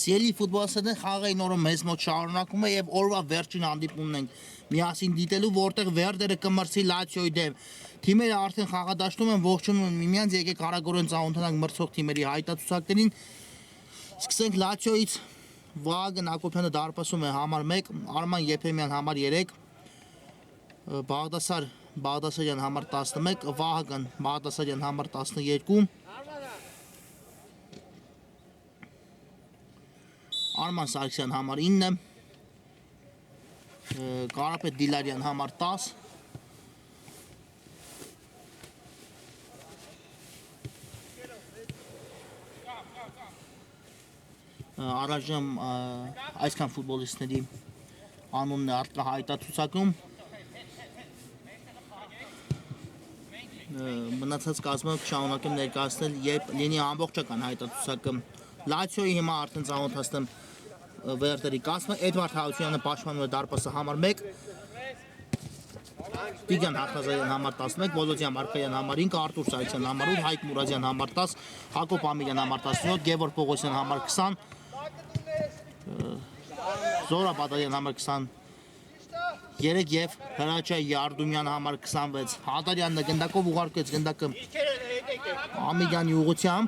Սիրելի ֆուտբոլիստներ խաղային օրը մեզ մոտ շարունակում է եւ օրվա վերջին հանդիպումն ենք միասին դիտելու, որտեղ Վերդերը կմրցի Լացիոյի դեմ։ Թիմերը արդեն խաղադաշտում են, ողջունում են միմյանց, եկեք արագորեն ծանոթանանք մրցող թիմերի հայտարարություններին։ Սկսենք Լացիոյից։ Վահագն Ակոբյանը դարպասում է համար 1, Արման Եփեմյան համար 3, Բաղդասար Բաղդասարյան համար 11, Վահագն Բաղդասարյան համար 12, Արման Սարգսյան համար 9, Կարապետ Դիլարյան համար 10, Առայժմ այսքան ֆուտբոլիստների անունն է արտահայտված հայտարարությունում։ Մնացած կազմը շարունակեմ ներկայացնել, երբ լինի ամբողջական հայտարարություն։ Լացիոյի հիմա արդեն ծանոթացնեմ Վերդերի կազմը։ Էդվարդ Հարությունյանը պաշտպանում է դարպասը համար 1, Տիգրան Հախնազարյան համար 11, Վոլոդյան Մարկարյան համար 5, Արտուր Սարգսյան համար 8, Հայկ Մուրադյան համար 10, Հակոբ Ամիրյան համար 17, Գևորգ Պողոսյան համար 20, Զորա Բադալյան համար 23 եւ Հրաչյա Յարդումյան համար 26։ Հադարյանն գնդակով ուղարկեց գնդակը Ամիրյանի ուղղությամբ։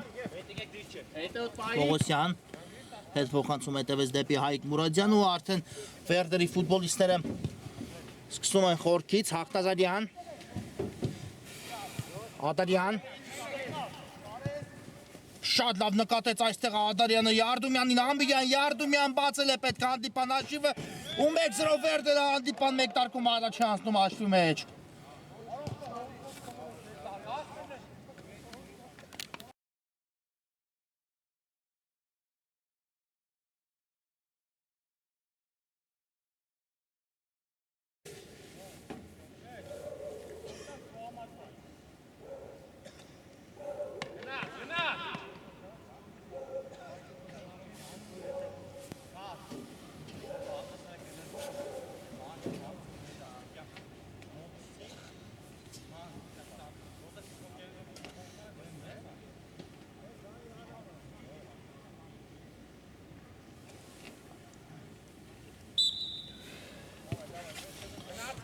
Պողոսյան հետ փոխանցում հետևեց դեպի Հայկ Մուրադյան ու արդեն Վերդերի ֆուտբոլիստները սկսում են խորքից։ Հաղթազարյան, Ադարյան, շատ լավ նկատեց այստեղ Ադարյանը Յարդումյանին, Ամիրյան Յարդումյան բացել է պետք հանդիպան հաշիվը ու 1-0 Վերդերը հանդիպան 1 տարկում առաջ է անցնում հաշվի մեջ։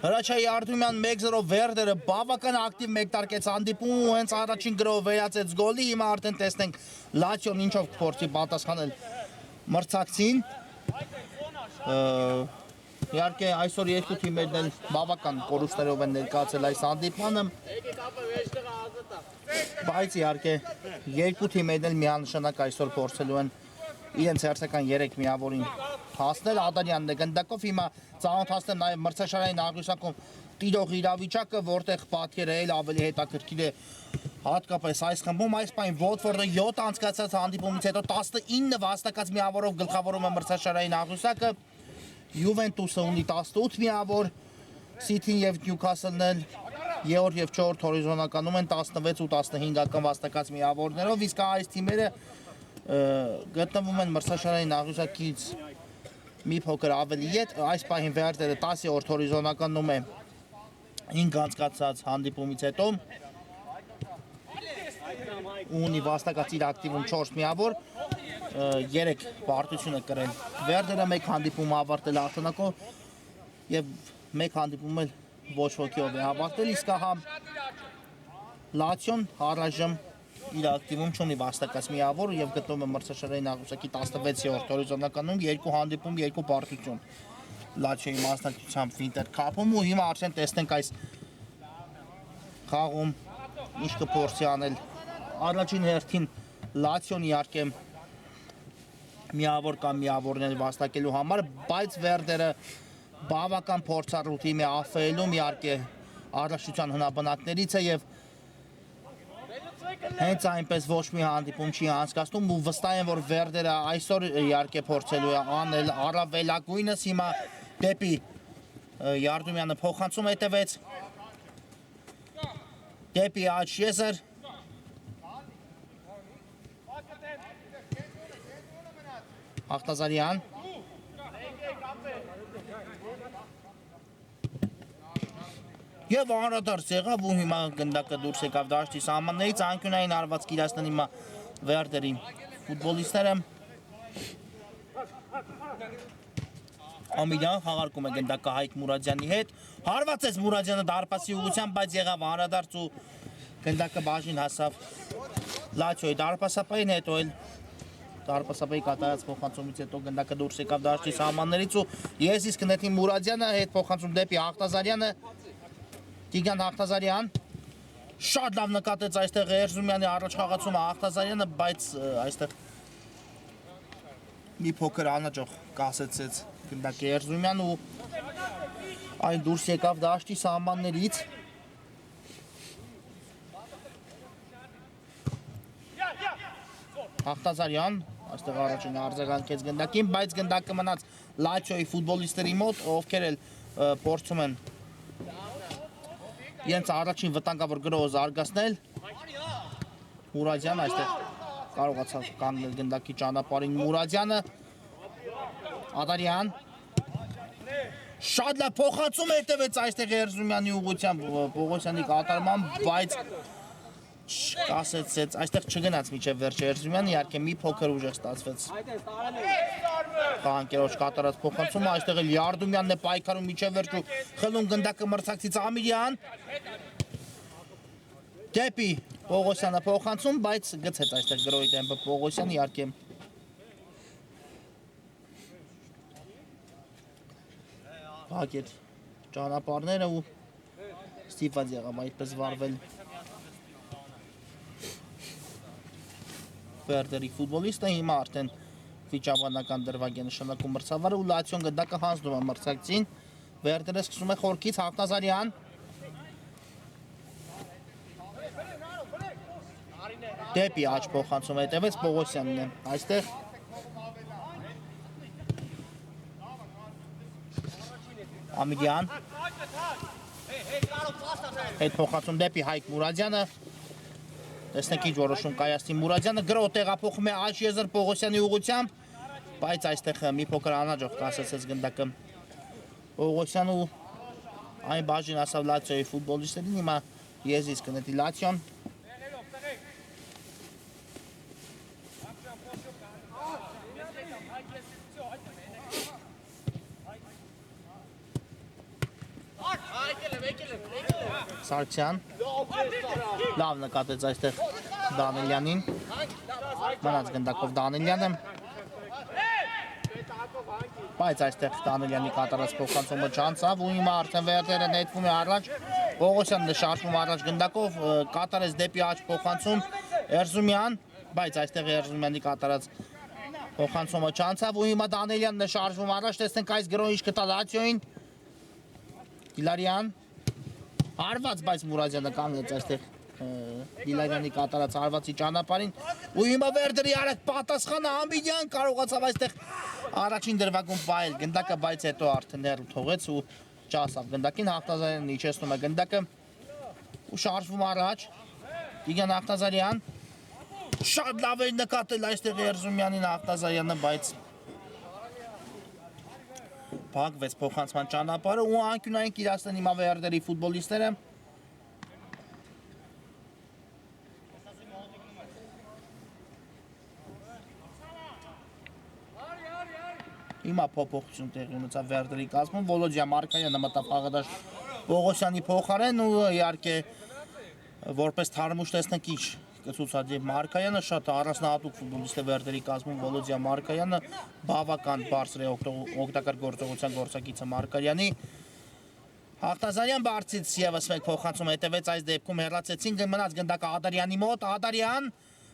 Հրաչյա Յարդումյան 1-0 Վերդերը բավական ակտիվ մեկտարկեց հանդիպում ու հենց առաջին գրով վերացեց գոլի։ Հիմա արդեն տեսնենք Լացիոն ինչով կփորձի պատասխանել մրցակցին։ Իհարկե այսօր երկու թիմերն էլ բավական կորուստներով են ներկայացել այս հանդիպանը, բայց իհարկե երկու թիմերն էլ միանշանակ այսօր փորձելու են իրենց հերթական 3 միավորին հասնել։ Ադարյանն է գնդակով, հիմա ծանոթացնեմ նաև մրցաշարային աղյուսակում տիրող իրավիճակը, որտեղ պատկերը էլ ավելի հետաքրքիր է հատկապես այս խմբում։ Այս պայն Վոտֆորդը 7 անցկացած հանդիպումից հետո 19 վաստակած միավորով գլխավորում է մրցաշարային աղյուսակը, Յուվենտուսը ունի 18 միավոր, Սիթին և Նյուքասլն էլ 3-րդ և 4-րդ հորիզոնականում են 16 ու 15-ական վաստակած միավորներով, իսկ այս թիմերը գտնվում են մրցաշարային աղյուսակից մի փոքր ավելի ետ։ Այս պահին Վերդերը 10-րդ հորիզոնականում է 5 անցկացած հանդիպումից հետո ունի վաստակած իր ակտիվում 4 միավոր, 3 պարտություն է կրել Վերդերը, 1 հանդիպում ավարտել արտանակով եւ 1 հանդիպում էլ ոչ ոքիով է ավարտել, իսկ հա Լացիոն առայժմ իր ակտիվում չունի վաստակած միավոր եւ գտնվում է մրցաշարային աղյուսակի 16-րդ հորիզոնականում, 2 հանդիպում, 2 պարտություն Լացիոյի մասնակցությամբ Վինտեր Քափում ու հիմա արդեն տեսնենք այս խաղում ինչ կփորձի անել առաջին հերթին Լացիոն իհարկե միավոր կամ միավորներ վաստակելու համար, բայց Վերդերը բավական փորձառու թիմ է ԱՖ-ում, իհարկե առաջնության հնաբնակներից է եւ հենց այնպես ոչ մի հանդիպում չի անցկացնում ու վստահ եմ, որ Վերդերը այսօր իհարկե փորձելու է անել առավելագույնս։ Հիմա դեպի Յարդումյանը փոխանցում հետևեց դեպի Աչեզեր, Հաղթազարյան, Եվ անդրադարձ եղավ ու հիմա գնդակը դուրս եկավ դաշտի սահմաններից, անկյունային հարվածք իրացնեն հիմա Վերդերի ֆուտբոլիստները։ Ամիրյան խաղարկում է գնդակը Հայկ Մուրադյանի հետ, հարվածեց Մուրադյանը դարպասի ուղղությամբ, բայց եղավ անդրադարձ ու գնդակը բաժին հասավ Լացիոյի դարպասապային, հետո էլ դարպասապայի կատարած փոխանցումից հետո գնդակը դուրս եկավ դաշտի սահմաններից ու ես իսկ նետի Մուրադյանը հետ փոխանցում դեպի Հաղթազարյանը, Տիգրան Հաղթազարյան, շատ լավ նկատեց այստեղ Էրզումյանի առաջ խաղացումը Հաղթազարյանը, բայց այստեղ մի փոքր անհաջող կասեցեց գնդակի Էրզումյան ու այն դուրս եկավ դաշտի սահմաններից Հաղթազարյան այստեղ առաջին արձագանքեց գնդակին, բայց գնդակը մնաց Լացիոյի ֆուտբոլիստերի մոտ, ովքեր էլ փորձում են իրենց առաջին վտանգավոր գրոհը զարգացնել Մուրադյան այստեղ կարողացավ կանգնել գնդակի ճանապարհին Մուրադյանը Ադարյան շատ լավ փոխանցում հետևեց այստեղ Էրզումյանի ուղղությամբ Պողոսյանի կատարման, բայց կասեցեց այստեղ չգնաց միջև վերջը Էրզումյանը, իհարկե մի փոքր ուժեղ ստացվեց Խաղանկերոջ կատարած փոխանցումը, այստեղ էլ Յարդումյանն է պայքարում միջև վերջ ու խլում գնդակը մրցակցից Ամիրյան դեպի Պողոսյանը փոխանցում, բայց գցեց այստեղ գրոհի տեմպը Պողոսյանը, իհարկե Հակետ ճանապարհները ու ստիպված եղավ այդպես վարվել Վերդերի ֆուտբոլիստը, հիմա արդեն վիճաբանական դրվագ է նշանակում մրցավարը ու Լացիոն գնդակը հանձնում է մրցակցին, Վերդերը սկսում է խորքից Հաղթազարյան դեպի աջ փոխանցում հետևեց Պողոսյանն է այստեղ Ամիրյան հետ փոխանցում դեպի Հայկ Մուրադյանը տեսնեք ինչ որոշում կայացնի Մուրադյանը գրոհ տեղափոխում է աջ եզր Պողոսյանի ուղղությամբ բայց այստեղ մի փոքր անհաջող կասեցեց գնդակը Պողոսյանը ու այն բաժին ասավ Լացիոյի ֆուտբոլիստերին հիմա եզիս կնետի Լացիոն Սարգսյան լավ նկատեց այստեղ Դանիելյանին մնաց գնդակով Դանիելյանը բայց այստեղ Դանիելյանի կատարած փոխանցումը չանցավ ու հիմա արդեն Վերդերը նետվում է առաջ Պողոսյանն է շարժվում առաջ գնդակով կատարեց դեպի աջ փոխանցում Էրզումյան բայց այստեղ Էրզումյանի կատարած փոխանցումը չանցավ ու հիմա Դանիելյանն է շարժվում առաջ տեսնենք այս գրոհը ինչ կտա Լացիոյին Գիլարյան Հարված, բայց Մուրադյանը կանգնեց այստեղ Գիլարյանի կատարած հարվածի ճանապարհին ու հիմա Վերդերի արագ պատասխանը Ամիրյան կարողացավ այստեղ առաջին դրվագում պահել գնդակը, բայց հետո արդեն հեռու թողեց ու չասավ գնդակին Հաղթազարյանն իջեցնում է գնդակը ու շարժվում առաջ Տիգրան Հաղթազարյան շատ լավ էր նկատել այստեղ Էրզումյանին Հաղթազարյանը, բայց Փակվեց փոխանցման ճանապարհը ու անկյունային կիրացնեն հիմա Վերդերի ֆուտբոլիստները Հիմա փոփոխություն տեղի ունեցավ Վերդերի կազմում Վոլոդիա Մարկայանը մտավ խաղադաշտ Պողոսյանի փոխարեն ու իհարկե որպես թարմուշ տեսնենք ինչ կցուցադրի Մարկայանը շատ առանձնահատուկ ֆուտբոլիստ է Վերդերի կազմում Վոլոդիա Մարկայանը բավական բարձր է օգտակար գործողության գործակիցը Մարկարյանի Հաղթազարյան բարձից եւս մեկ փոխանցում հետևեց այս դեպքում հեռացեցին մնաց գնդակը Ադարյանի մոտ Ադարյան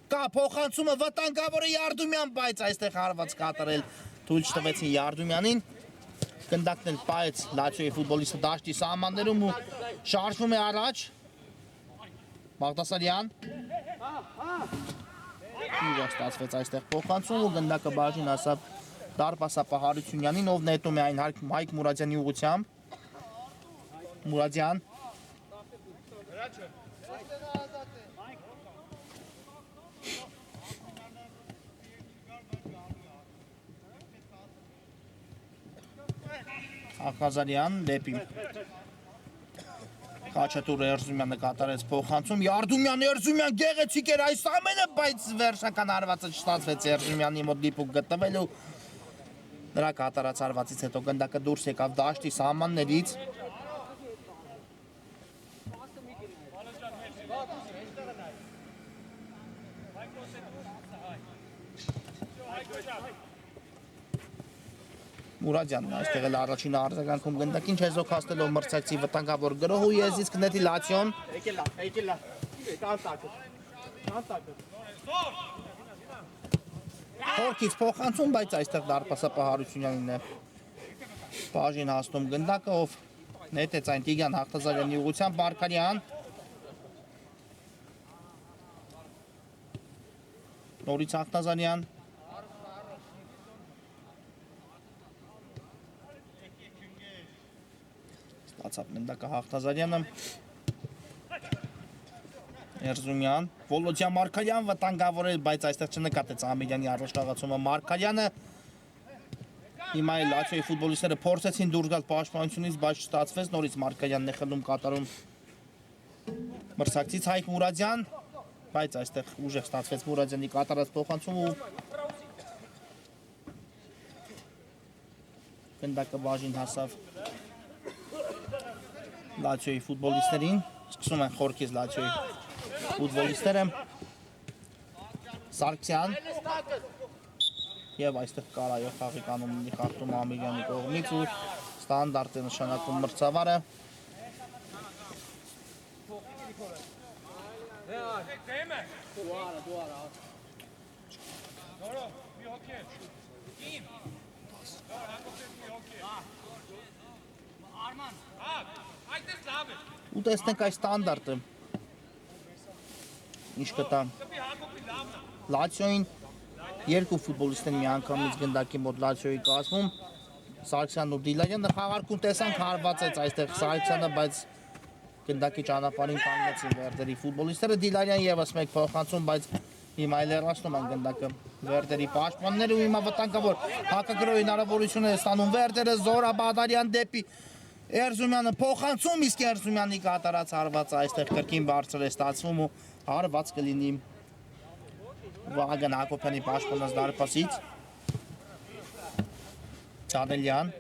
կա փոխանցումը վտանգավոր է Յարդումյան բայց այստեղ հարված կատարել թույլ չտվեցին Յարդումյանին գնդակն էլ պահեց Լացիոյի ֆուտբոլիստը դաշտի սահմաններում ու շարժվում է առաջ Բաղդասարյան Ուժեղ ստացվեց այստեղ փոխանցում ու գնդակը բաժին ասավ դարպասապահ Հարությունյանին, ով նետում է այն Հայկ Մուրադյանի ուղղությամբ Մուրադյան Հաղթազարյան դեպի Խաչատուր Էրզումյանը կատարեց փոխանցում Յարդումյան Էրզումյան գեղեցիկ էր այս ամենը բայց վերջնական հարվածը չստացվեց Էրզումյանի մոտ դիպուկ գտնվելու Նրա կատարած արվածից հետո գնդակը դուրս եկավ դաշտի սահմաններից Մուրադյանն այստեղ էլ առաջին արձագանքում գնդակին չեզոքացնելով մրցակցի վտանգավոր գրոհու եզից կնետի Լացիոն Խորքից փոխանցում, բայց այստեղ դարպասապահարությունյանին է բաժին հասնում գնդակը, ով նետեց այն Տիգրան Հաղթազարյանի ուղղությամբ Մարգարյան նորից Հաղթազարյան ստացավ գնդակը Հաղթազարյանը Էրզումյան, Վոլոդյան Մարգարյան վտանգավորել, բայց այստեղ չնկատեց Ամիրյանի առաջխաղացումը Մարգարյանը Հիմա էլ Լացիոյի ֆուտբոլիստները փորձեցին դուրս գալ պաշտպանությունից, բայց չստացվեց, նորից Մարգարյանն է խլում կատարում մրցակցից Հայկ Մուրադյան, բայց այստեղ ուժեղ ստացվեց Մուրադյանի կատարած փոխանցումը ու գնդակը բաժին հասավ Լացիոյի ֆուտբոլիստերին, սկսում են խորքից Լացիոյի ֆուտբոլիստները Սարգսյան եւ այստեղ կարայով խաղի կանոնի խախտում Ամիրյանի կողմից ու ստանդարտ է նշանակում մրցավարը ու տեսնենք այս ստանդարտը ինչ կտա Լացիոյին երկու ֆուտբոլիստներ միանգամից գնդակի մոտ Լացիոյի կազմում Սարգսյանն ու Դիլարյանը խաղարկում տեսանք հարվածեց այստեղ Սարգսյանը, բայց գնդակի ճանապարհին կանգնեցին Վերդերի ֆուտբոլիստները Դիլարյան եւս մեկ փոխանցում, բայց հիմա էլ հեռացնում են գնդակը Վերդերի պաշտպանները ու հիմա վտանգավոր հակագրոհի հնարավորություն է ստանում Վերդերը Զորաբադարյան դեպի Էրզումյանը փոխանցում, իսկ Էրզումյանի կատարած հարվածը այստեղ կրկին բարձր է ստացվում ու հարված կլինի Վահագն Հակոբյանի պաշտպանած դարպասից Դանելյան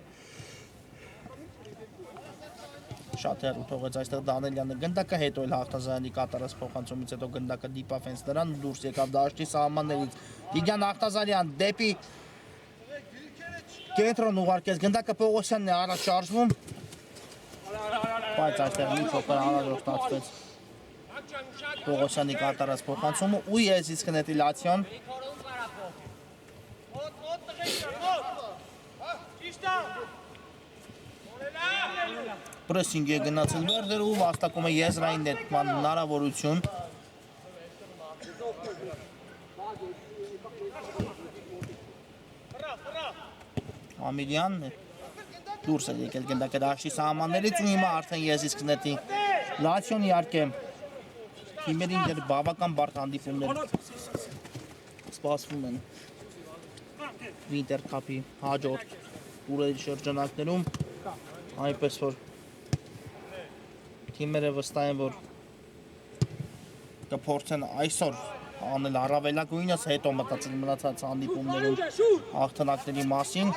Շատ հեռու թողեց այստեղ Դանելյանը գնդակը, հետո էլ Հաղթազարյանի կատարած փոխանցումից հետո գնդակը դիպավ հենց նրան ու դուրս եկավ դաշտի սահմաններից Տիգրան Հաղթազարյան դեպի կենտրոն ուղարկեց գնդակը Պողոսյանն է առաջ շարժվում բայց այստեղ մի փոքր անհարմար ստացվեց Պողոսյանի կատարած փոխանցումը ու եզից կնետի Լացիոն Պրեսինգ է գնացել Վերդերը ու վաստակում է եզրային նետման հնարավորություն Ամիրյանն է դուրս է եկել գնդակը դաշտի սահմաններից ու հիմա արդեն եզից կնետի Լացիոն իհարկե թիմերին դեռ բավական բարդ հանդիպումներ սպասվում են Վինտեր քափի հաջորդ տուրերի շրջանակներում այնպես որ թիմերը վստահ են որ կփորձեն այսօր անել առավելագույնս հետո մտածել մնացած հանդիպումներում հաղթանակների մասին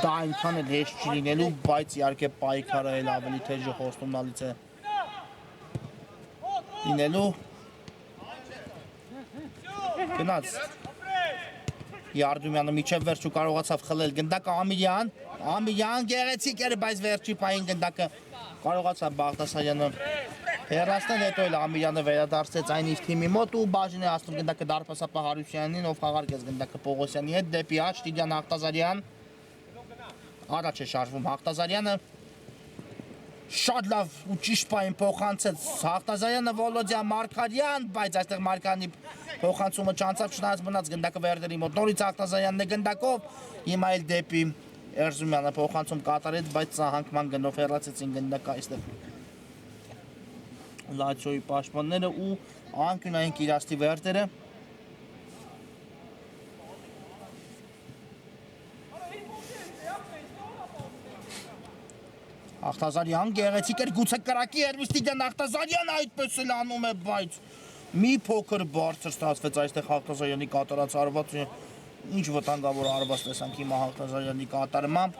դա այնքան էլ հեշտ չի լինելու բայց իհարկե պայքարը էլ ավելի թեժ խոստումնալից է լինելու գնաց Յարդումյանը միջև վերջու կարողացավ խլել գնդակը Ամիրյան գեղեցիկ էր բայց վերջի պահին գնդակը կարողացավ Բաղդասարյանը հեռացնել հետո էլ Ամիրյանը վերադարձեց այն իր թիմի մոտ ու բաժին է հասնում գնդակը դարպասապահ Հարությունյանին ով խաղարկեց գնդակը Պողոսյանի հետ դեպի աջ Տիգրան Հաղթազարյան առաջ է շարժվում Հաղթազարյանը շատ լավ ու ճիշտ պահին փոխանցեց Հաղթազարյանը Վոլոդյան Մարգարյան բայց այստեղ Մարգարյանի փոխանցումը չանցավ չնայած մնաց գնդակը Վերդերի մոտ նորից Հաղթազարյանն է գնդակով հիմա էլ դեպի Էրզումյանը փոխանցում կատարեց բայց հանգման գնով հեռացեցին գնդակը այստեղ Լացիոյի պաշտպանները ու անկյունային կիրաստի Վերդերը Հաղթազարյան գեղեցիկ էր գուցե կրակի էր Տիգրան Հաղթազարյանը այդպես էլ անում է բայց մի փոքր բարձր ստացվեց այստեղ Հաղթազարյանի կատարած հարվածը Ինչ վտանգավոր արված տեսանք հիմա Հաղթազարյանի կատարմամբ։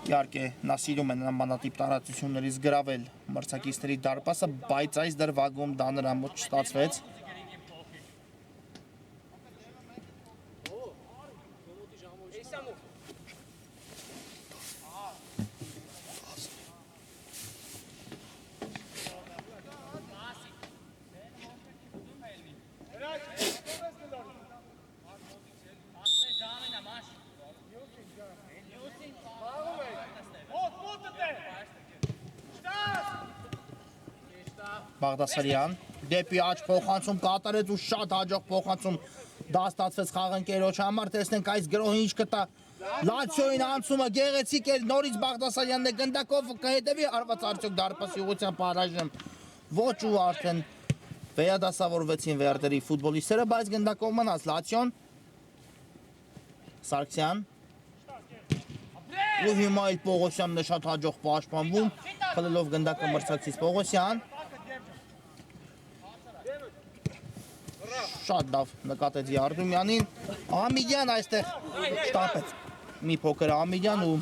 Իհարկե, նա սիրում է նմանատիպ տարածություններից գրավել մրցակիցների դարպասը, բայց այս դրվագում դա նրա մոտ չստացվեց։ Բաղդասարյան դեպի աջ փոխանցում կատարեց ու շատ հաջող փոխանցում դա ստացվեց խաղընկերոջ համար, տեսնենք այս գրոհը ինչ կտա Լացիոյին անցումը գեղեցիկ էր, նորից Բաղդասարյանն է գնդակով կհետևի արված արդյոք դարպասի ուղղությամբ առայժմ ոչ ու արդեն վերադասավորվեցին Վերդերի ֆուտբոլիստները, բայց գնդակով մնաց Լացիոն Սարգսյան ու հիմա էլ Պողոսյանն է շատ հաջող պաշտպանվում, խլելով գնդակը մրցակցից Պողոսյան շատ լավ նկատեց Յարդումյանին, Ամիդյան այստեղ շտապեց մի փոքր Ամիդյան ու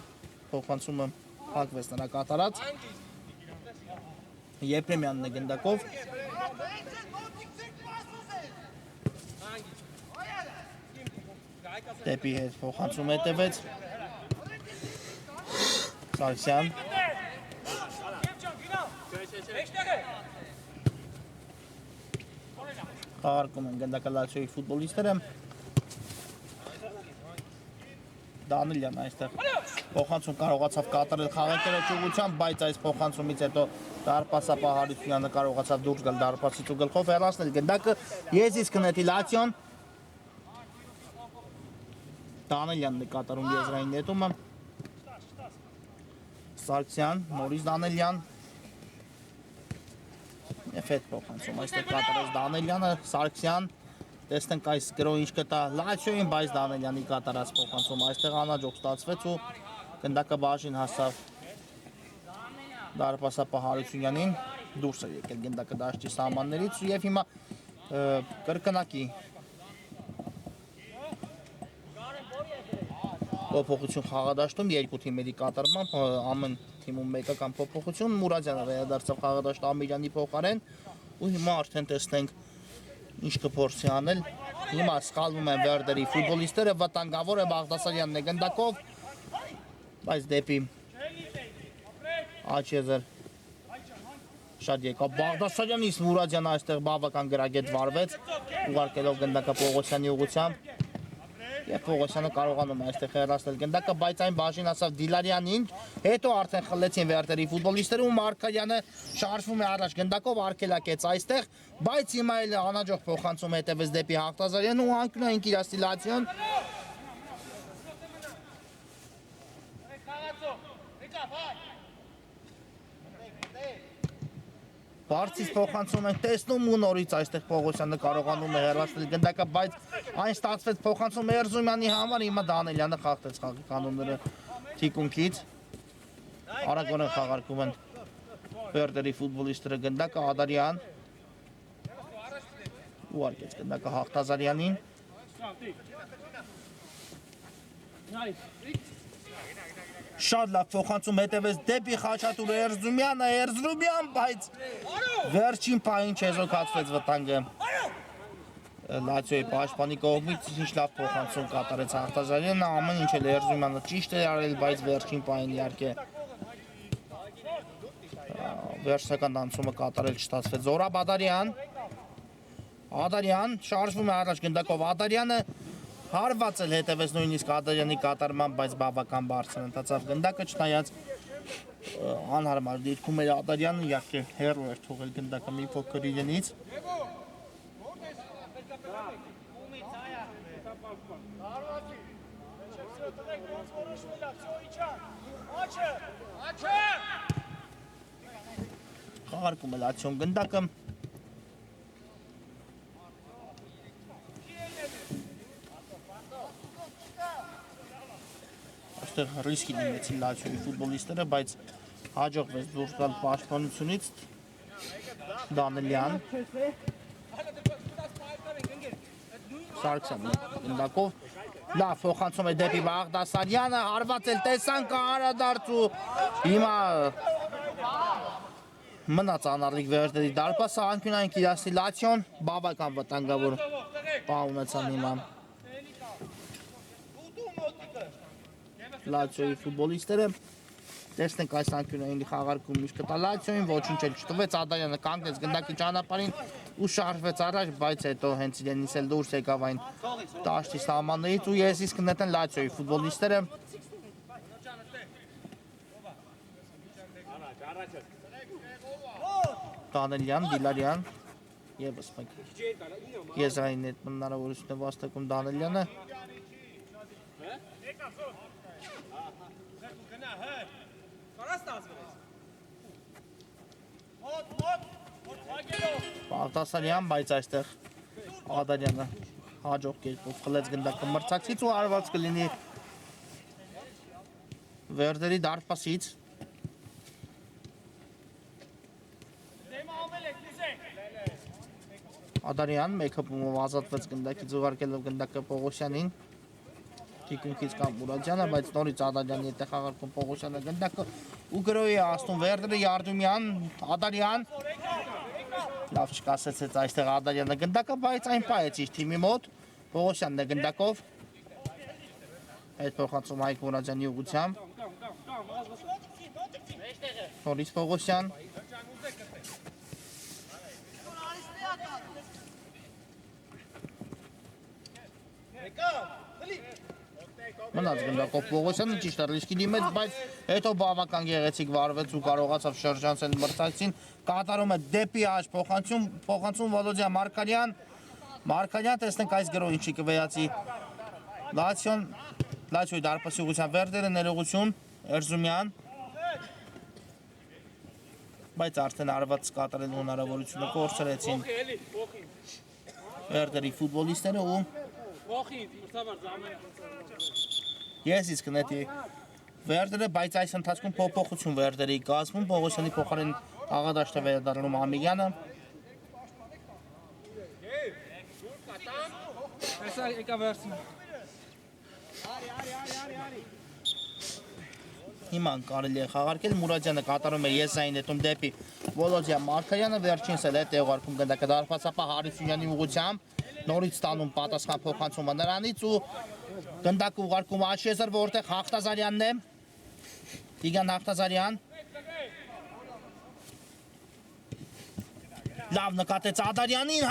փոխանցումը փակվեց նրա կատարած Եփրեմյանն է գնդակով դեպի հետ փոխանցում հետևեց Սարգսյան Խաղարկում են գնդակը Լացիոյի ֆուտբոլիստները Դանիելյան այստեղ փոխանցում կարողացավ կատարել խաղընկերոջ ուղղությամբ, բայց այս փոխանցումից հետո դարպասապահ Հարությունյանը կարողացավ դուրս գալ դարպասից ու գլխով հեռացնել գնդակը Եզիս կնետի Լացիոն Դանիելյանն է կատարում եզրային նետումը Սարգսյան, նորից Դանիելյան Եփետ փոխանցում այստեղ կատարեց Դանիելյանը, Սարգսյան տեսնենք այս գրոհը ինչ կտա Լացիոյին, բայց Դանիելյանի կատարած փոխանցում այստեղ անհաջող ստացվեց ու գնդակը բաժին հասավ դարպասապահ Հարությունյանին դուրս է եկել գնդակը դաշտի սահմաններից եւ հիմա կրկնակի փոփոխություն խաղադաշտում երկու թիմերի կատարմամբ ամեն թիմում մեկական փոփոխություն Մուրադյանը վերադարձավ խաղադաշտ Ամիրյանի փոխարեն ու հիմա արդեն տեսնենք ինչ կփորձի անել հիմա սխալվում են Վերդերի ֆուտբոլիստները վտանգավոր է Բաղդասարյանն է գնդակով բայց դեպի Աչեզեր շատ եկավ Բաղդասարյանից Մուրադյանը այստեղ բավական գրագետ վարվեց ուղարկելով գնդակը Պողոսյանի ուղղությամբ Եվ Պողոսյանը կարողանում է այստեղ հեռացնել գնդակը, բայց այն բաժին ասավ Դիլարյանին, հետո արդեն խլեցին Վերդերի ֆուտբոլիստները ու Մարկարյանը շարժվում է առաջ գնդակով արգելակեց այստեղ, բայց հիմա էլ անհաջող փոխանցում հետևեց դեպի Հաղթազարյանը ու անկյունային կիրասի Լացիոն Բարձից փոխանցում ենք տեսնում ու նորից այստեղ Պողոսյանը կարողանում է հեռացնել գնդակը, բայց այն ստացվեց փոխանցում Էրզումյանի համար, հիմա Դանիելյանը խախտեց խաղի կանոնները թիկունքից։ Արագորեն խաղարկում են Վերդերի ֆուտբոլիստները գնդակը Ադարյան ուղարկեց գնդակը Հաղթազարյանին։ Շատ լավ փոխանցում հետևեց դեպի Խաչատուր Էրզրումյան, բայց վերջին պահին չեզոքացվեց վտանգը Լացիոյի պաշտպանի կողմից, ինչ լավ փոխանցում կատարեց Հաղթազարյանը, ամեն ինչ էլ Էրզրումյանը ճիշտ էր արել, բայց վերջին պահին իհարկե վերջնական անցումը կատարել չստացվեց Զորաբ Ադարյան շարժվում է առաջ գնդակով Ադարյանը Հարված էլ հետևեց նույնիսկ Ադարյանի կատարմամբ, բայց բավական բարձր ընթացավ գնդակը, չնայած անհարմար դիրքում էր Ադարյանը, իհարկե հեռու էր թողել գնդակը մի փոքր իրենից։ Խաղարկում է Լացիոն գնդակը։ Այստեղ ռիսկի դիմեցին Լացիոյի ֆուտբոլիստները, բայց հաջողվեց դուրս գալ պաշտպանությունից Դանիելյան։ Սարգսյանը գնդակով լավ փոխանցում է դեպի Բաղդասարյանը, հարված էլ տեսանք արադարձ ու հիմա մնաց անառիկ վերդերի դարպասը անկյունային կիրասի Լացիոն բավական վտանգավոր պահ ունեցան հիմա Լացիոյի ֆուտբոլիստները տեսնենք այս անկյունային խաղարկում ինչ կտա Լացիոյին, ոչինչ էլ չտվեց, Ադարյանը կանգնեց գնդակի ճանապարհին ու շարժվեց առաջ, բայց հետո հենց իրենից էլ դուրս եկավ այն դաշտի սահմաններից ու ես իսկ նետեն Լացիոյի ֆուտբոլիստները Դանելյան, Դիլարյան եւս մեկ եզրային այդ հնարավորությունը վաստակում Դանելյանը Բաղդասարյան, բայց այստեղ Ադարյանը հաջող կերպով խլեց գնդակը մրցակցից ու արված կլինի վերդերի դարպասից Ադարյան մեկ հպումով ազատվեց գնդակից ուղարկելով գնդակը Պողոսյանին Թիկունքից կամ Մուրադյանը, բայց նորից Ադարյանի հետ է խաղարկում Պողոսյանը գնդակը ու գրոյի աստուն վերդերը Յարդումյան, Ադարյան լավ չկասեցեց այստեղ Ադարյանը գնդակը, բայց այն պայեց իր թիմի մոտ Պողոսյանն է գնդակով հետ փոխանցում Հայկ Մուրադյանի ուղղությամբ նորից Պողոսյան Մնաց գնդակով Պողոսյանը ճիշտ է ռիսկի դիմեց, բայց հետո բավական գեղեցիկ վարվեց ու կարողացավ շրջանցել մրցակցին, կատարում է դեպի աջ փոխանցում Վոլոդիա Մարկարյան, տեսնենք այս գրոհ ինչի կվերածի Լացիոյի դարպասի ուղղությամբ վերդերը ներողություն, Էրզումյան, բայց արդեն արված կատարելու հնարավորությունը կորցրեցին վերդերի ֆուտբոլիստները ու Ես իսկ նետի վերդերը, բայց այս ընթացքում փոփոխություն վերդերի կազմում, Պողոսյանի փոխարեն աղադաշտ է վերադառնում Ամիրյանը Հիմա կարելի է խաղարկել, Մուրադյանը կատարում է եզային հետում դեպի Վոլոդիա Մարկարյանը, վերջինս էլ է տեղարկում գնդակը դարպասապահ Հարությունյանի ուղղությամբ, նորից ստանում պատասխան փոխանցումը նրանից ու գնդակը ուղարկում Աշեզր, որտեղ Հաղթազարյանն է, Տիգրան Հաղթազարյան, լավ նկատեց Ադարյանին,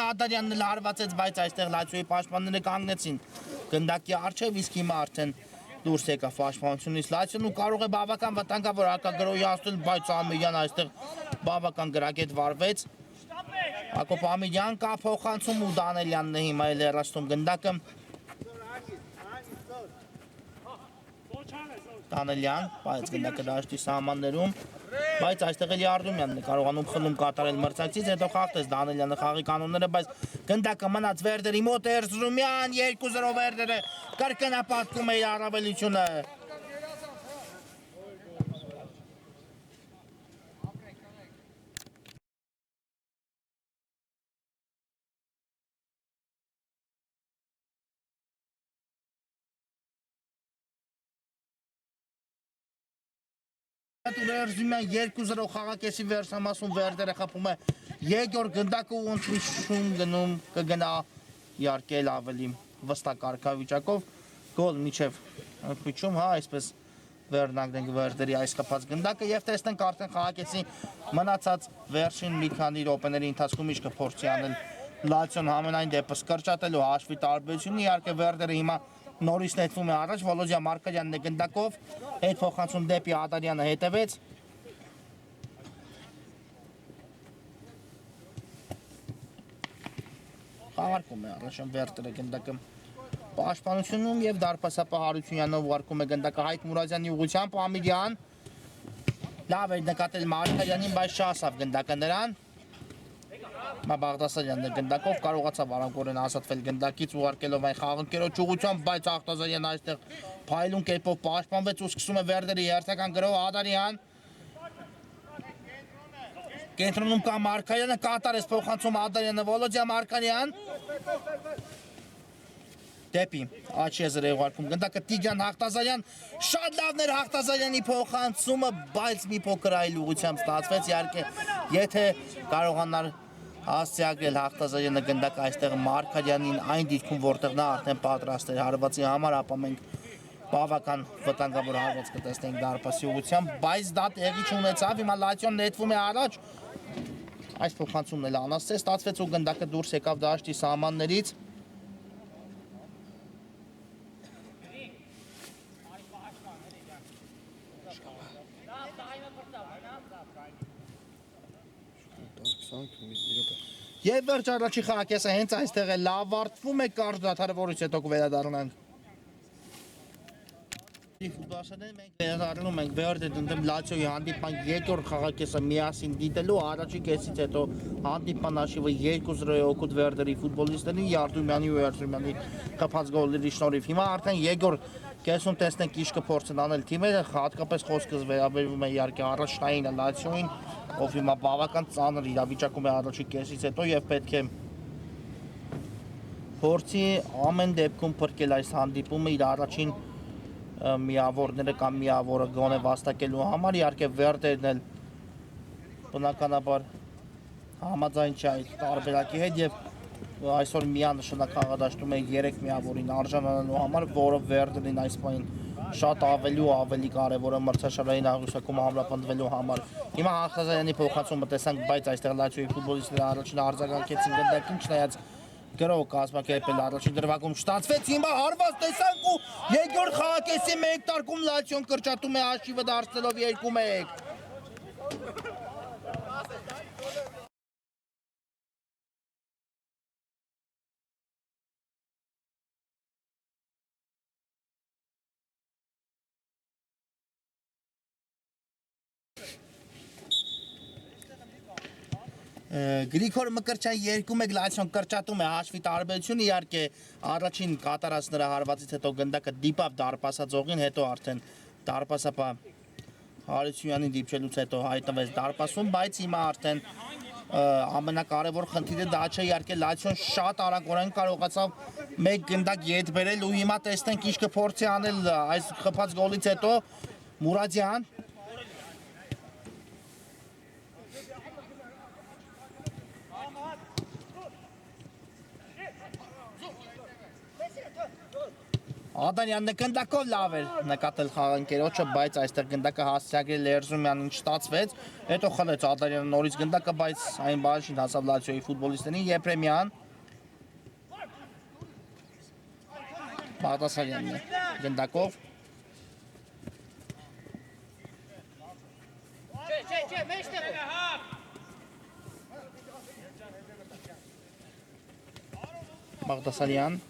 Ադարյանն էլ հարվածեց, բայց այստեղ Լացիոյի պաշտպանները կանգնեցին գնդակի առջև, իսկ հիմա արդեն դուրս եկավ պաշտպանությունից Լացիոն ու կարող է բավական վտանգավոր հարկագրոհի հասնել, բայց Ամիրյան այստեղ բավական գրագետ վարվեց Հակոբ Ամիրյան կա փոխանցում ու Դանելյանն է հիմա էլ հեռացնում գնդակը Դանելյան, բայց գնդակը դաշտի սահմաններում, բայց այստեղ էլ Յարդումյանն է կարողանում խլում կատարել մրցակցից, հետո խախտեց Դանելյանը խաղի կանոնները, բայց գնդակը մնաց վերդերի մոտ Էրզրումյան, 2-0 վերդերը կրկնապատկում է իր առավելությունը Էրզրումյան 2-0 խաղակեսի վերջնամասում վերդերը խփում է Եգոր գնդակը ու ընդմիջում գնում կգնա իհարկե ավելի վստահ կարգավիճակով գոլ միջև ընդմիջում, հա, այսպես վերնագրենք վերդերի այս խփած գնդակը եւ տեսնենք արդեն խաղակեսի մնացած վերջին մի քանի րոպեների ընթացքում ինչ կփորձի անել Լացիոն համենայն դեպս կրճատելու հաշվի տարբերությունը իհարկե վերդերը հիմա նորից նետվում է առաջ, Վոլոդիա Մարկարյանն է գնդակով, հետ փոխանցում դեպի Ադարյանը հետևեց Խաղարկում է առաջան վերդերը գնդակը պաշտպանությունում եւ դարպասապահ Հարությունյանով ուղարկում է գնդակը Հայկ Մուրադյանի ուղղությամբ Ամիրյան լավ էր նկատել Մարկարյանին, բայց չհասավ գնդակը նրան Բաղդասարյանն է գնդակով կարողացավ արագորեն ազատվել գնդակից ուղարկելով այն խաղընկերոջ ուղղությամբ, բայց Հաղթազարյանն այստեղ փայլուն կերպով պաշտպանվեց ու սկսում է վերդերի հերթական գրոհը Ադարյան Կենտրոնում կա Մարկարյանը, կատարես փոխանցում Ադարյանը, Վոլոդիա Մարկարյան։ Դեպի Աչեզը ուղարկում գնդակը Տիգրան Հաղթազարյան, շատ լավն էր Հաղթազարյանի փոխանցումը, բայց մի փոքր այլ ուղղությամբ ստացվեց, իհարկե, եթե կարողանար հասցեագրել Հաղթազարյանը գնդակը այստեղ Մարկարյանին այն դիրքում, որտեղ նա արդեն պատրաստ էր հարվածի համար, ապա մենք բավական վտանգավոր հարված կտեսնենք դարպասի ուղղությամբ, բայց դա տեղի չունեցավ, հիմա Լացիոն նետվում է առաջ, այս փոխանցումն էլ անասցե ստացվեց ու գնդակը դուրս եկավ դաշտի սահմաններից։ Եվ վերջ առաջի խաղակեսը հենց այստեղ է լավ արդվում է կարճ դադարավորից հետո կվերադառնանք։ Ֆուտբոլիստներն մենք վերադառնում ենք Վերդե դնդեմ Լացիոյի հանդիպման երկրորդ խաղակեսը միասին դիտելու առաջի կեսից հետո հանդիպման հաշիվը 2-0 օգուտ Վերդերի ֆուտբոլիստներին Արտյոմյանի ու Արտյոմյանի խփած գոլերի շնորհիվ։ Հիմա արդեն երկրորդ կեսում տեսնենք ինչ կփորձեն անել թիմերը, հատկապես խոսքս վերաբերում է իհարկե առաջնային Լացիոյին, ով հիմա բավական ծանր իրավիճակում է առաջի կեսից հետո եւ պետք է փորձի ամեն դեպքում փրկել այս հանդիպումը իր առաջին միավորները կամ միավորը գոնե վաստակելու համար, իհարկե Վերդերն էլ բնականաբար համաձայն չէ այդ տարբերակի հետ եւ այսօր միանշանակ խաղադաշտում է 3 միավորին արժանանալու համար, որը Վերդերին այս պահին շատ ավելի ու ավելի կարևոր է մրցաշարային աղյուսակում ամրապնդվելու համար։ Հիմա Հաղթազարյանի փոխանցումը տեսանք, բայց այստեղ Լացիոյի ֆուտբոլիստները առաջին արձագանքեցին գնդակին, չնայած գրող կազմակերպել առաջին դրվագում չստացվեց, հիմա հարված տեսանք ու երկրորդ խաղակեսի մեկ տարկում Լացիոն կրճատում է հաշիվը դարձնելով 2-1։ Գրիգոր Մկրտչյան 2-1 Լացիոն կրճատում է հաշվի տարբերությունը, իհարկե առաջին կատարած նրա հարվածից հետո գնդակը դիպավ դարպասաձողին, հետո արդեն դարպասապա Հարությունյանին դիպչելուց հետո հայտնվեց դարպասում, բայց հիմա արդեն ամենակարևոր խնդիրը դա չէ, իհարկե Լացիոն շատ արագորեն կարողացավ մեկ գնդակ ետ բերել ու հիմա տեսնենք ինչ կփորձի անել այս խփած գոլից հետո Մուրադյան Ադարյանն գնդակով լավ էր նկատել խաղընկերոջը, բայց այստեղ գնդակը հասցեագրել Էրզումյանին չստացվեց, հետո խլեց Ադարյանը նորից գնդակը, բայց այն բաժին հասավ Լացիոյի ֆուտբոլիստներին, Եփրեմյան Բաղդասարյանն է գնդակով Բաղդասարյան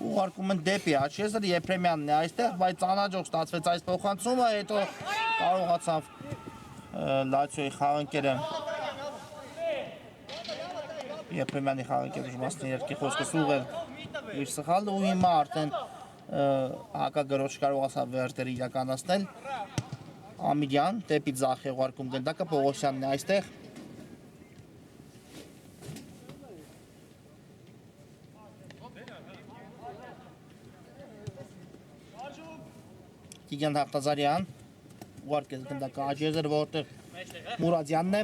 ուղարկում են դեպի Աչեզը Եփրեմյանն է այստեղ, բայց անհաջող ստացվեց այս փոխանցումը, հետո կարողացավ Լացիոյի խաղընկերը Եփրեմյանի խաղընկերը դժվարացնել երկի խոսքս ուղղել իր սխալը ու հիմա արդեն հակագրոչ կարողացավ Վերդերը իրականացնել Ամիրյան դեպի ձախ է ուղարկում գնդակը Պողոսյանն է այստեղ Տիգրան Հաղթազարյան ուղարկեց գնդակը Աջեզեր, որտեղ Մուրադյանն է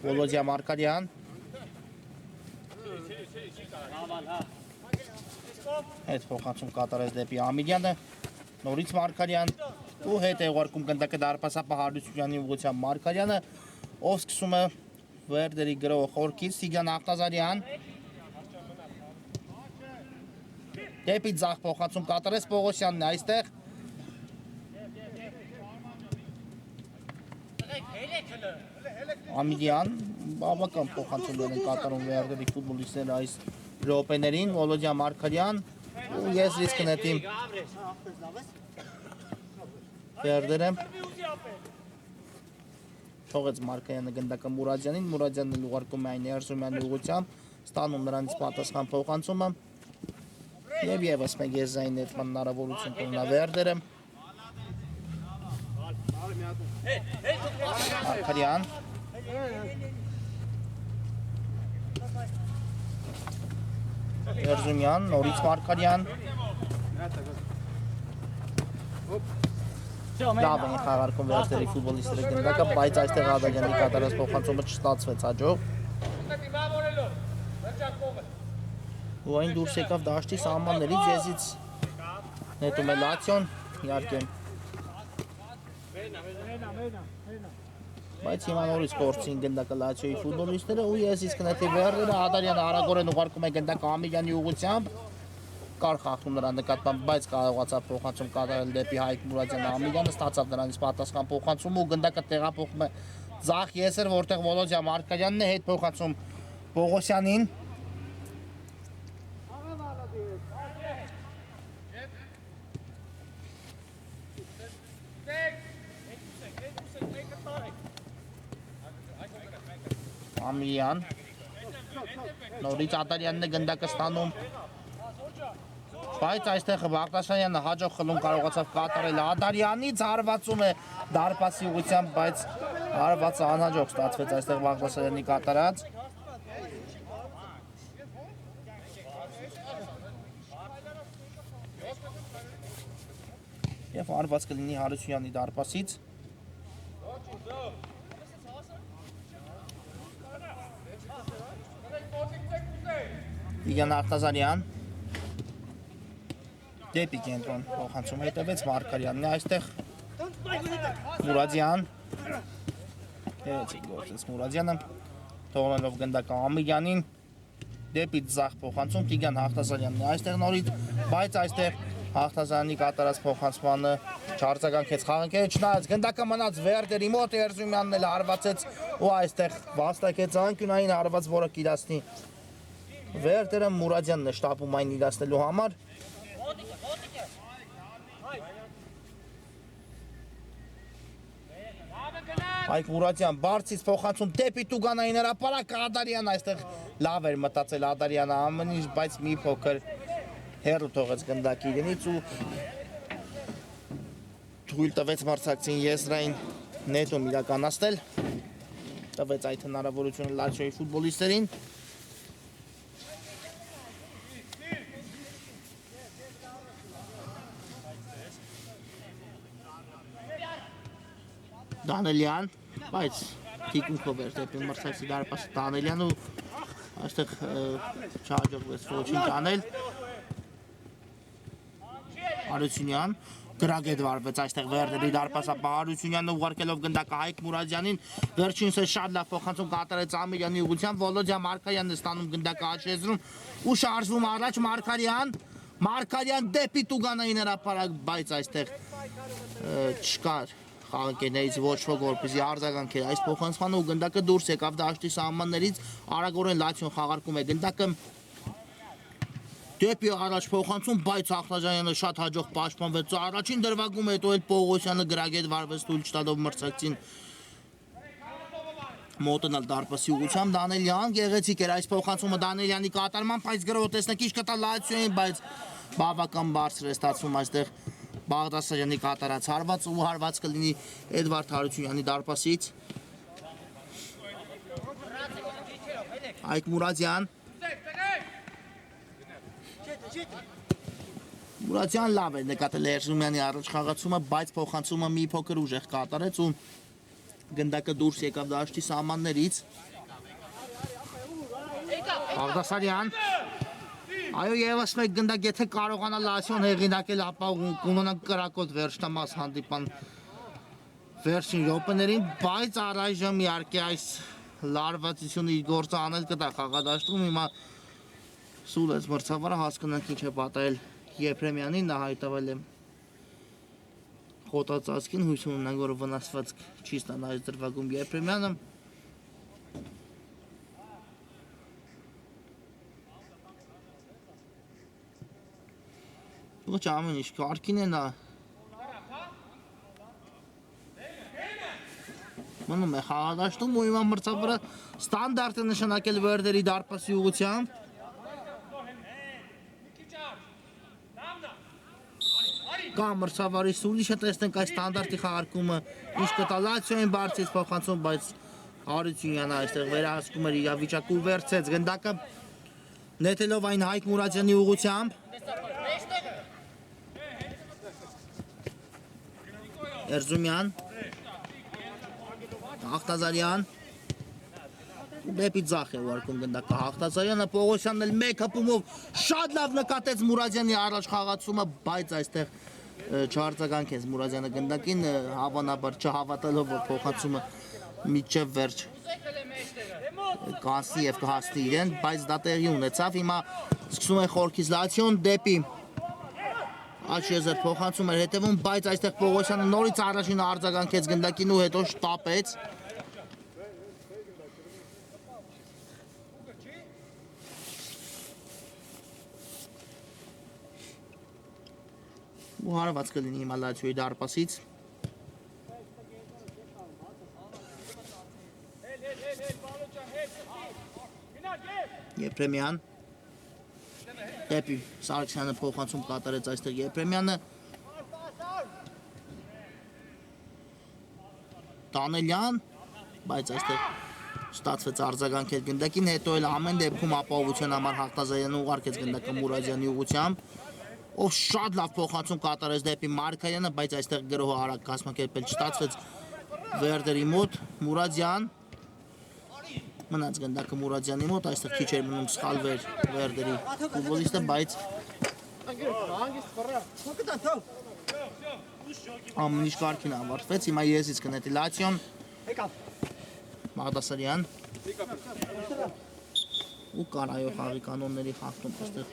Վոլոդիա Մարկարյան հետ փոխանցում կատարեց դեպի Ամիրյանը նորից Մարկարյան ու հետ է ուղարկում գնդակը դարպասապա Հարությունյանի ուղղությամբ Մարկարյանը ով սկսում է Վերդերի գրող խորքից Տիգրան Հաղթազարյան դեպի ձախ փոխանցում կատարեց Պողոսյանն է այստեղ Ամիրյան բավական փոխանցումներ են կատարում Վերդերի ֆուտբոլիստները այս րոպեներին Վոլոդիա Մարկարյան ու ես ռիսկ կնետիմ Վերդերը թողեց Մարկարյանը գնդակը Մուրադյանին, Մուրադյանն էլ ուղարկում է այն Էրզումյանի ուղղությամբ Ստանում նրանից պատասխան փոխանցումը եւ եւս մեկ եզային նետման հնարավորություն կունենա Վերդերը Մարկարյան Երզումյան, նորից Մարկարյան Լավ են խաղարկում Վերդերի ֆուտբոլիստները գնդակը, բայց այստեղ Ադալյանի կատարած փոխանցումը չստացվեց հաջող ու այն դուրս եկավ դաշտի սահմաններից եզից նետում է Լացիոն, իհարկե բայց հիմա նորից կորցին գնդակը Լացիոյի ֆուտբոլիստները ու եզից կնետի Վերդերը, Ադալյանը արագորեն ուղարկում է գնդակը Ամիլյանի ուղղությամբ կար խախտում նրա նկատմամբ, բայց կարողացավ փոխանցում կատարել դեպի Հայկ Մուրադյանը Ամիլյանը ստացավ նրանից պատասխան փոխանցում ու գնդակը տեղափոխում է ձախ եսեր, որտեղ Վոլոդյա Մարկարյանն է հետ փոխանցում Պողոսյանին Ամիլյան նորից Ադալյանն է գնդակը ստանում բայց այստեղ Բաղդասարյանը հաջող խլում կարողացավ կատարել Ադալյանից հարվածում է դարպասի ուղղությամբ, բայց հարվածը անհաջող ստացվեց այստեղ Բաղդասարյանի կատարած եւ հարված կլինի Հարությունյանի դարպասից Իգան Արտազարյան դեպի կենտրոն փոխանցում հետևեց Մարկարյանն է այստեղ Մուրադյան գործեց Մուրադյանը թողնելով գնդակը Ամիլյանին դեպի ձախ փոխանցում Տիգրան Արտազարյանն է այստեղ նորից բայց այստեղ Արտազարյանի կատարած փոխանցմանը չարձագանքեց խաղանքերը չնայած գնդակը մնաց Վերդերի մոտ Երզումյանն էլ հարվածեց ու այստեղ վաստակեց անկյունային հարված որը կիրացնի Վերդերը Մուրադյանն է շտապում այն իրացնելու համար Հայկ Մուրադյան բարձից փոխանցում դեպի Տուգանային հրապարակ Ադալյան այստեղ լավ էր մտածել Ադալյանը ամեն ինչ բայց մի փոքր հեռու թողեց գնդակի իրենից ու թույլ տվեց մրցակցին եզրային նետում իրականացնել տվեց այդ հնարավորությունը Լացիոյի ֆուտբոլիստերին Դանելյան, բայց թիկունքով էր դեպի մրցակցի դարպասը Դանելյան ու այստեղ չհաջողվեց ոչինչ անել Հարությունյան գրագետ վարվեց այստեղ Վերդերի դարպասապահ Հարությունյանը ուղարկելով գնդակը Հայկ Մուրադյանին վերջինս շատ լավ փոխանցում կատարեց Ամիլյանի ուղղությամբ Վոլոդյա Մարկարյանն է ստանում գնդակը աջ եզրում ու շարժվում առաջ Մարկարյան դեպի Տուգանային հրապարակ բայց այստեղ չկար խաղակերներից ոչ ոք որպեսզի արձագանքեր այս փոխանցմանը ու գնդակը դուրս եկավ դաշտի սահմաններից արագորեն Լացիոն խաղարկում է գնդակը դեպի առաջ փոխանցում բայց Ախնաջանյանը շատ հաջող պաշտպանվեց առաջին դրվագում հետո էլ Պողոսյանը գրագետ վարվեց թույլ չտալով մրցակցին մոտնալ դարպասի ուղղությամբ Դանելյան գեղեցիկ էր այս փոխանցումը Դանելյանի կատարման բայց գրող տեսնեք ինչ կտա Լացիոյին բայց բավական բարձր է ստացվում այստեղ Բաղդասարյանի կատարած հարված ու հարված կլինի Էդվարդ Հարությունյանի դարպասից Հայկ Մուրադյան Մուրադյան լավ է նկատել Երզումյանի առաջ խաղացումը բայց փոխանցումը մի փոքր ուժեղ կատարեց ու գնդակը դուրս եկավ դաշտի սահմաններից Բաղդասարյան Այո եւս մեկ գնդակ եթե կարողանա Լացիոն հեղինակել ապա կունենանք կրակոտ վերջնամաս հանդիպան վերջին րոպեներին բայց առայժմ իհարկե այս լարվածությունը իր գործը անել կտա խաղադաշտում հիմա Սուլեց մրցավարը հասկանանք ինչ է պատահել Եփրեմյանին նա հայտարարել է խոտածածկին հույս ունենանք որ վնասված չի ստանա այս դրվագում Եփրեմյանը Ոչ ամեն ինչ կարգին է նա Մնում է խաղադաշտում ու հիմա մրցավարը ստանդարտ է նշանակել Վերդերի դարպասի ուղղությամբ։ Կա մրցավարի սուլիշը տեսնենք այս ստանդարտի խաղարկումը ինչ կտա Լացիոյին բարձից փոխանցում, բայց Հարությունյանը այստեղ վերահսկում էր իրավիճակը ու վերցեց գնդակը նետելով այն Հայկ Մուրադյանի ուղղությամբ։ Էրզումյան Հաղթազարյան դեպի ձախ է ուղարկում գնդակը Հաղթազարյանը Պողոսյանն էլ մեկ հպումով շատ լավ նկատեց Մուրադյանի առաջ խաղացումը, բայց այստեղ չարձագանքեց Մուրադյանը գնդակին, հավանաբար չհավատալով որ փոխանցումը միջև վերջ կանցնի եւ կհասնի իրեն, բայց դա տեղի ունեցավ։ Հիմա սկսում է խորքից Լացիոն դեպի Աչ եզր փոխանցում էր հետևում, բայց այստեղ Պողոսյանը նորից առաջին արձագանքեց գնդակին ու հետո շտապեց։ Ու հարված կլինի հիմա Լացիոյի դարպասից։ Եփրեմյան Դեպի Սարգսյանը փոխանցում կատարեց այստեղ Եփրեմյանը Դանելյան, բայց այստեղ ստացվեց արձագանքել գնդակին, հետո էլ ամեն դեպքում ապահովության համար Հաղթազարյանը ուղարկեց գնդակը Մուրադյանի ուղղությամբ, ով շատ լավ փոխանցում կատարեց դեպի Մարկարյանը, բայց այստեղ գրոհը արագ կազմակերպել չստացվեց Վերդերի մոտ, Մուրադյան մնաց գնդակը Մուրադյանի մոտ, այստեղ քիչ էր մնում սխալվեր Վերդերի ֆուտբոլիստը, բայց ամեն ինչ կարգին ավարտվեց, հիմա եզից կնետի Լացիոն Մաղդասարյան ու Կարայով խաղի կանոնների խախտում այստեղ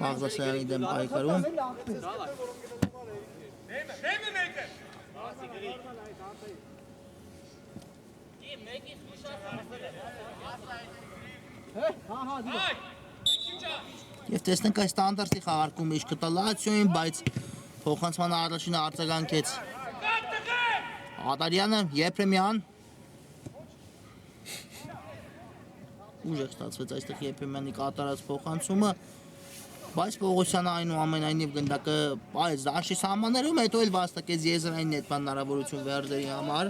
Մաղդասարյանի դեմ պայքարում Եվ տեսնենք այս ստանդարտի խաղարկումը ինչ կտա Լացիոյին, բայց փոխանցման առաջինը արձագանքեց Ադարյանը, Եփրեմյան ուժեղ ստացվեց այստեղ Եփրեմյանի կատարած փոխանցումը, բայց Պողոսյանը այնուամենայնիվ գնդակը այս դաշտի սահմաններում հետո էլ վաստակեց եզրային նետման հնարավորություն Վերդերի համար։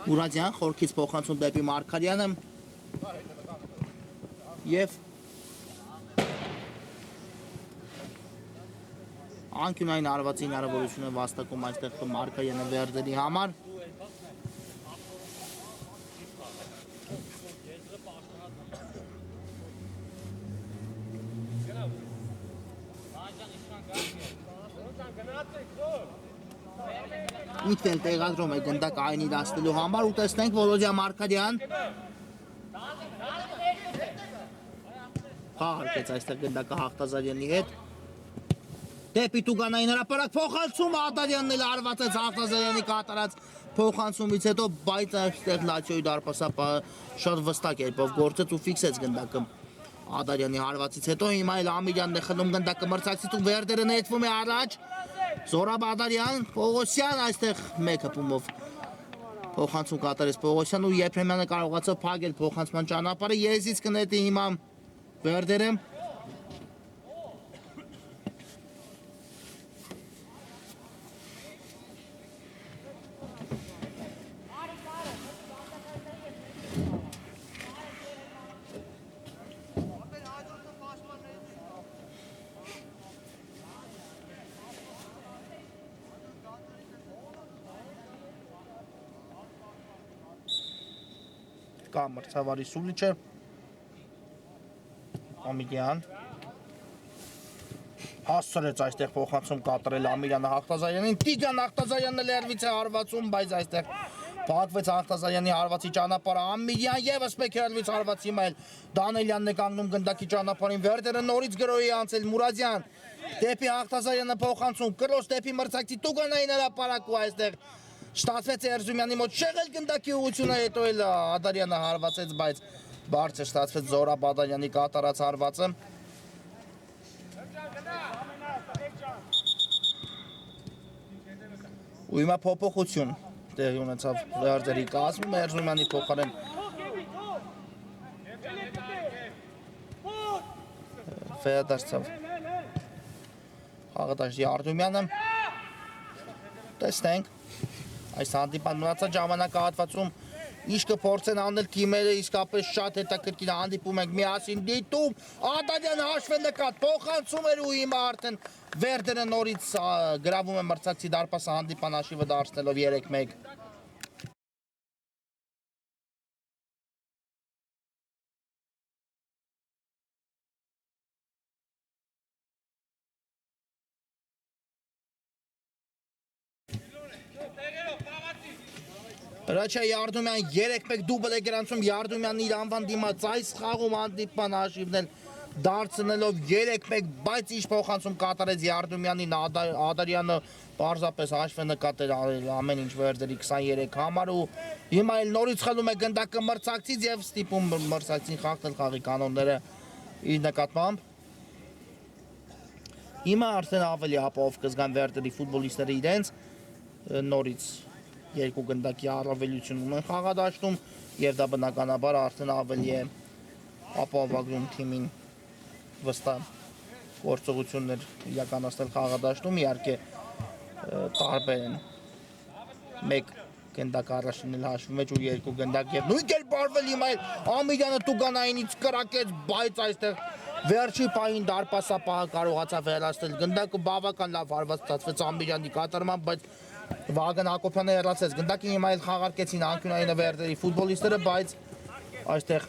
Մուրադյան խորքից փոխանցում դեպի Մարկարյանը եւ անկյունային արվածի հնարավորությունը վաստակում այստեղ Մարկարյանը Վերդերի համար Միտվել տեղադրում է գնդակ այն իրացնելու համար ու տեսնենք Վոլոդյա Մարկարյան Խաղարկեց այստեղ գնդակը Հաղթազարյանի հետ Դեպի Տուգանային հրապարակ փոխանցումը Ադարյանն էլ արվածեց Հաղթազարյանի կատարած փոխանցումից հետո, բայց այստեղ Լացիոյի դարպասապահը շատ վստահ կերպով գործեց ու ֆիքսեց գնդակը Ադարյանի հարվածից հետո հիմա էլ Ամիրյանն է խլում գնդակը մրցակցից ու Վերդերը նետվում է առաջ Զորաբ Ադարյան, Պողոսյան այստեղ մեկ հպումով փոխանցում կատարեց Պողոսյան ու Եփրեմյանը կարողացավ փակել փոխանցման ճանապարհը եզից կնետի հիմա Վերդերը Կա մրցավարի սուլիչը Ամիրյան հասցրեց այստեղ փոխանցում կատարել Ամիրյանը Հաղթազարյանին Տիգրան Հաղթազարյանն էլ երևից է հարվածում, բայց այստեղ փակվեց Հաղթազարյանի հարվածի ճանապարհը Ամիրյան եւս մեկ երևից հարված հիմա էլ Դանելյանն է կանգնում գնդակի ճանապարհին Վերդերը նորից գրոհի անցել Մուրադյան Դեպի Աղթազարյանը փոխանցում, կրոս դեպի մրցակցի Տուգանային հրապարակու այստեղ Շտացվեց Էրզումյանի մոտ շեղել գնդակի ուղությունը, հետո էլ Ադարյանը հարվածեց, բայց բարձր ստացվեց Զորաբ Ադարյանի կատարած հարվածը։ Ու հիմա փոփոխություն տեղի ունեցավ Վերդերի կազմում, Էրզումյանի փոխարեն վերադարձավ Աղադաշտի Արտյոմյանը։ Տեսնենք այս հանդիպան մնացած ժամանակահատվածում ինչ կփորձեն անել թիմերը, իսկապես շատ հետաքրքիր հանդիպում ենք միասին դիտում, Ադարյանը հաշվը նկատ, փոխանցում էր ու հիմա արդեն Վերդերը նորից գրավում է մրցակցի դարպասը հանդիպան հաշիվը դարձնելով 3-1։ Հրաչյա Յարդումյան 3-1 դուբլ է գրանցում, Յարդումյանն իր անվան դիմաց այս խաղում հանդիպան հաշիվն էլ դարձնելով 3-1, բայց ինչ փոխանցում կատարեց Յարդումյանին, Ադարյանը պարզապես հաշվը նկատել ամեն ինչ Վերդերի 23 համար ու հիմա էլ նորից խլում է գնդակը մրցակցից եւ ստիպում մրցակցին խախտել խաղի կանոնները իր նկատմամբ։ Հիմա արդեն ավելի ապահով կզգան Վերդերի ֆուտբոլիստները իրենց նորից երկու գնդակի առավելություն ունեն խաղադաշտում եւ դա բնականաբար արդեն ավելի է ապահովագրում թիմին վստահ գործողություններ իրականացնել խաղադաշտում, իհարկե տարբեր են մեկ գնդակ առաջինել հաշվի մեջ ու երկու գնդակ եւ նույն կերպ արվել հիմա Ամիրյանը Տուգանայինից կրակեց, բայց այստեղ վերջի պահին դարպասապահը կարողացավ վերացնել գնդակը, բավական լավ հարված ստացվեց Ամիրյանի կատարմամբ, բայց Վահագն Հակոբյանը հեռացեց գնդակին, հիմա էլ խաղարկեցին անկյունային Վերդերի ֆուտբոլիստները, բայց այստեղ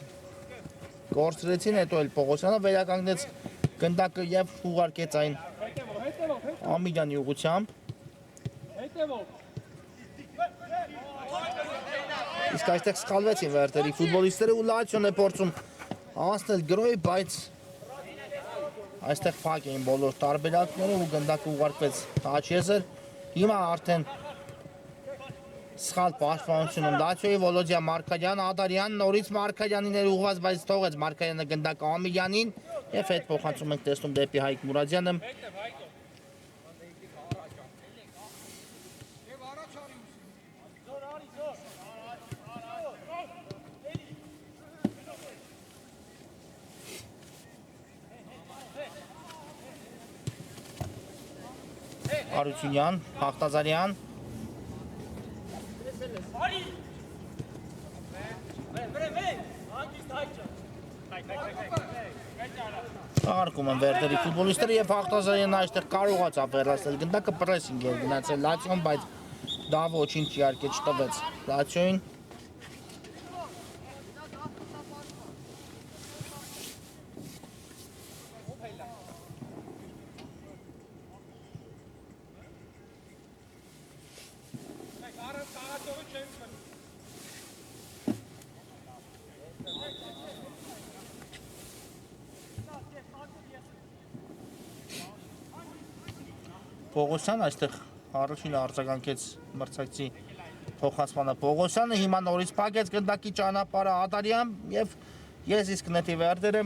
կորցրեցին, հետո էլ Պողոսյանը վերականգնեց գնդակը եւ ուղարկեց այն Ամիրյանի ուղղությամբ։ Իսկ այստեղ սխալվեցին Վերդերի ֆուտբոլիստները ու Լացիոն է փորձում անցնել գրոյ, բայց այստեղ փակ էին բոլոր տարբերակները ու գնդակը ուղարկվեց Թաչեզեր։ Հիմա արդեն սխալ պաշտպանությունում Լացիոյի Վոլոդիա Մարկարյան, Ադարյան նորից Մարկարյանին էր ուղղված, բայց թողեց Մարկարյանը գնդակը Ամիրյանին եւ հետ փոխանցում ենք տեսնում դեպի Հայկ Մուրադյանը։ Արությունյան, Հաղթազարյան Արկում են Վերդերի ֆուտբոլիստները եւ Հաղթազարյանը այստեղ կարողացավ վերացնել գնդակը, պրեսինգ էր գնացել Լացիոն, բայց դա ոչինչ իհարկե չտվեց Լացիոյին։ Պողոսյան այստեղ առաջինը արձագանքեց մրցակցի փոխանցմանը Պողոսյանը, հիմա նորից փակեց գնդակի ճանապարհը Ադարյան եւ ես իսկ նետի Վերդերը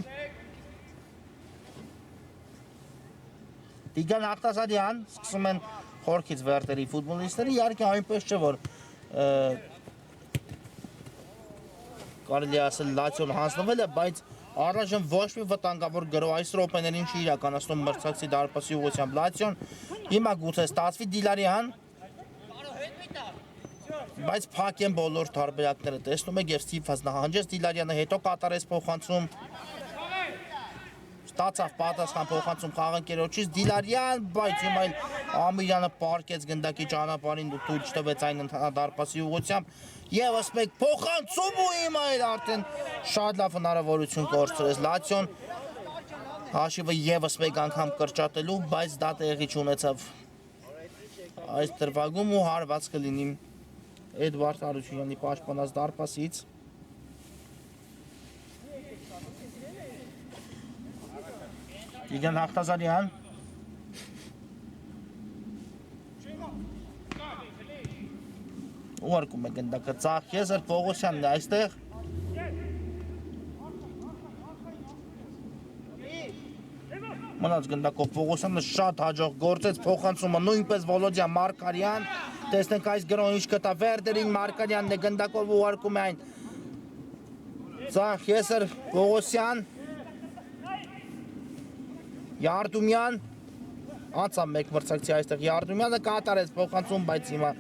Տիգրան Աղթազարյան սկսում են խորքից Վերդերի ֆուտբոլիստները, իհարկե այնպես չէ որ կարելի ասել Լացիոն հանձնվել է, բայց առայժմ ոչ մի վտանգավոր գրոհ այս րոպեներին չի իրականացնում մրցակցի դարպասի ուղղությամբ Լացիոն։ Հիմա գուցե ստացվի Դիլարյան, բայց փակ են բոլոր տարբերակները, տեսնում եք եւ ստիպված նահանջեց Դիլարյանը, հետո կատարեց փոխանցում, ստացավ պատասխան փոխանցում խաղընկերոջից Դիլարյան, բայց հիմա էլ Ամիրյանը պարկեց գնդակի ճանապարհին ու թույլ չտվեց այն դարպասի ուղղությամբ, եւս մեկ փոխանցում ու հիմա էլ արդեն շատ լավ հնարավորություն կորցրեց Լացիոն հաշիվը եւս մեկ անգամ կրճատելու, բայց դա տեղի չունեցավ այս դրվագում ու հարված կլինի Էդվարդ Արությունյանի պաշտպանած դարպասից։ Տիգրան Հաղթազարյան ուղարկում է գնդակը Ծաղ Եզր Պողոսյանն է այստեղ մնաց գնդակով Պողոսյանը շատ հաջող գործեց փոխանցումը նույնպես Վոլոդիա Մարկարյան տեսնենք այս գրոն ինչ կտա Վերդերին Մարկարյանն է գնդակով ուղարկում է այն Ծաղ Եզր Պողոսյան Յարդումյան անցավ մեկ մրցակցի այստեղ Յարդումյանը կատարեց փոխանցում բայց հիմա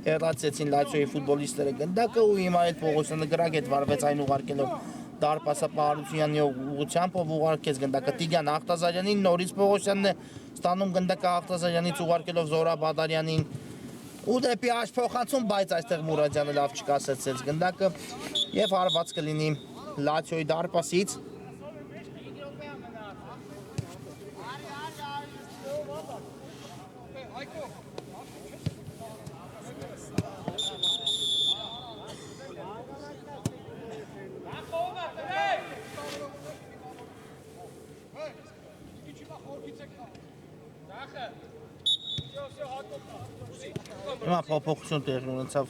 հեռացեցին Լացիոյի ֆուտբոլիստները գնդակը ու հիմա այդ Պողոսյանը գրագետ վարվեց այն ուղարկելով Դարպասը Պարությունյանի ուղղությամբ ով ուղարկեց գնդակը Տիգրան Ախտազարյանին նորից Պողոսյանն է ստանում գնդակը Ախտազարյանից ուղարկելով Զորա Բադարյանին ու դեպի աջ փոխանցում բայց այստեղ Մուրադյանը լավ չկասեցեց գնդակը եւ հարված կլինի Լացիոյի դարպասից Հիմա փոփոխություն տեղի ունեցավ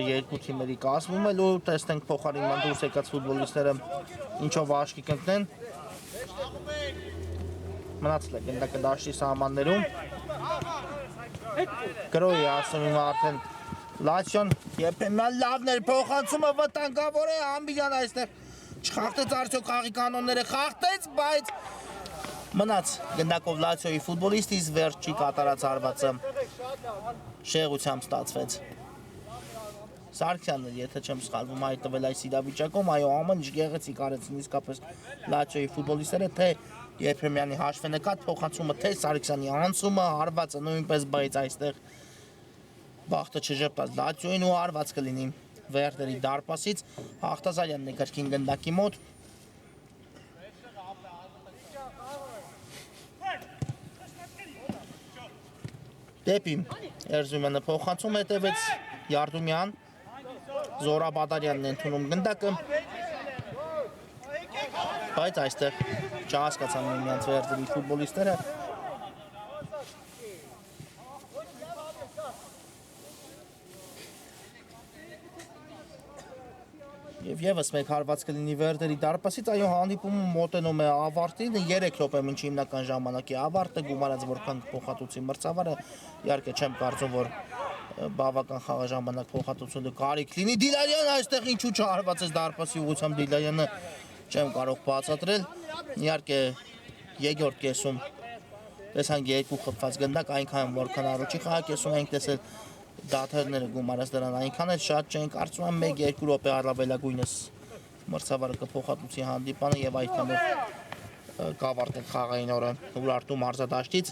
երկու թիմերի կազմում էլ ու տեսնենք փոխարինման դուրս եկած ֆուտբոլիստները ինչով աշկի կընկնեն մնացել է գնդակը դաշտի սահմաններում գրոյի ասում հիմա արդեն Լացիոն Եփեմյան լավն էր փոխանցումը վտանգավոր է Ամբիլյան այստեղ չխախտեց արդյոք խաղի կանոնները խախտեց բայց մնաց գնդակով Լացիոյի ֆուտբոլիստից վերջի կատարած հարվածը շեղությամբ ստացվեց Սարգսյանն եթե չեմ սխալվում հայտնվել այս իրավիճակում այո ամեն ինչ գեղեցիկ արեցին իսկապես Լացիոյի ֆուտբոլիստները թե Եփեմյանի հաշվենկատ փոխանցումը թե Սարգսյանի անցումը հարվածը նույնպես բայց այստեղ բախտը չժպտաց Լացիոյին ու հարված կլինի Վերդերի դարպասից Ախտազարյանն է կրկին գնդակի մոտ Դեպի Էրզումյանը փոխանցում հետևեց Յարդումյան Զորա Բադարյանն է ընդունում գնդակը բայց այստեղ չհասկացան միմյանց Վերդերի ֆուտբոլիստները Եվ եւս մեկ հարված կլինի Վերդերի դարպասից, այո հանդիպումը մոտենում է ավարտին, 3 րոպե մինչ հիմնական ժամանակի ավարտը, գումարած որքան փոխհատուցի մրցավարը, իհարկե չեմ կարծում, որ բավական խաղաժամանակ փոխհատուցելու կարիք լինի։ Դիլարյանը այստեղ ինչու չհարվածեց դարպասի ուղղությամբ Դիլարյանը չեմ կարող բացատրել։ Իհարկե երկրորդ կեսում տեսանք երկու խփված գնդակ, այնքան որքան առաջի խաղակեսում ենք տեսել դաթերները գումարած դրան այնքան էլ շատ չեն կարծում եմ 1-2 րոպե առավելագույնս մրցավարը կփոխհատուցի հանդիպանը եւ այդքանով կավարտել խաղային օրը Ուրարտու մարզադաշտից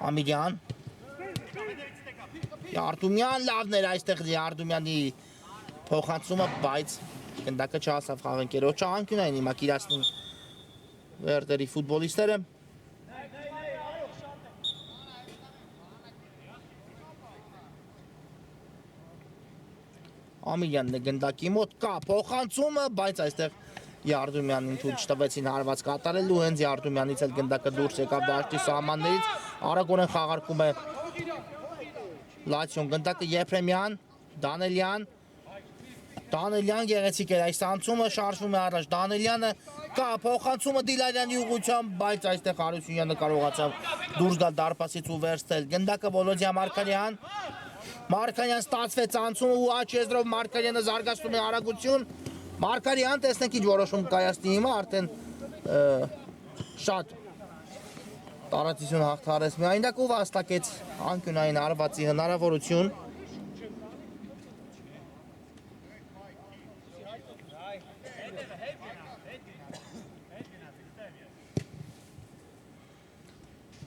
Ամիլյան Յարդումյան լավն էր այստեղ Յարդումյանի փոխանցումը բայց գնդակը չհասավ խաղընկերոջը անկյունային հիմա կիրացնին Վերդերի ֆուտբոլիստները Ամիլյանն է գնդակի մոտ կա փոխանցումը, բայց այստեղ Յարդումյանին թույլ չտվեցին հարված կատարելու, հենց Յարդումյանից էլ գնդակը դուրս եկավ դաշտի սահմաններից, արագորեն խաղարկում է Լացիոն գնդակը Եփրեմյան, Դանելյան գեղեցիկ էր այս անցումը, շարժվում է առաջ Դանելյանը, կա փոխանցումը Դիլարյանի ուղղությամբ, բայց այստեղ Հարությունյանը կարողացավ դուրս գալ դարպասից ու վերցնել գնդակը Վոլոդիա Մարկարյան Մարկարյան ստացվեց անցումը ու աջ եզրով Մարկարյանը զարգացնում է արագություն Մարկարյան տեսնենք ինչ որոշում կայացնի հիմա արդեն շատ տարածություն հաղթարեց միայնակ ու վաստակեց անկյունային հարվածի հնարավորություն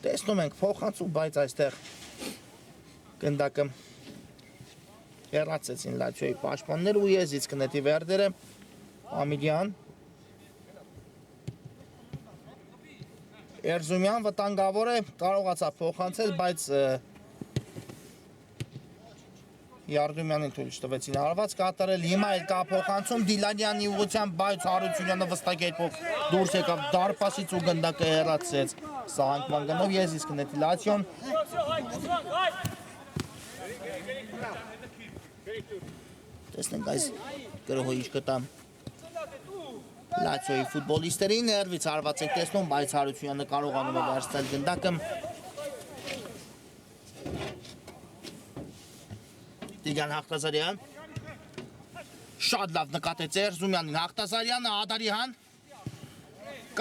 տեսնում ենք փոխանցում, բայց այստեղ գնդակը հեռացեցին Լացիոյի պաշտպանները ու եզից կնետի Վերդերը Ամիլյան Էրզումյան վտանգավոր է կարողացավ փոխանցել, բայց Յարդումյանին թույլ չտվեցին հարված կատարել, հիմա էլ կա փոխանցում Դիլարյանի ուղղությամբ, բայց Հարությունյանը վստակ կերպով դուրս եկավ դարպասից ու գնդակը հեռացրեց սա անկման գնով եզից կնետի Լացիոն Տեսնենք այս գրոհը ինչ կտա Լացիոյի ֆուտբոլիստերին ներվից հարված եք տեսնում, բայց Հարությունյանը կարողանում է վերցնել գնդակը Տիգրան Հաղթազարյան Շատ լավ նկատեց Էրզումյանին Հաղթազարյանը Ադարյան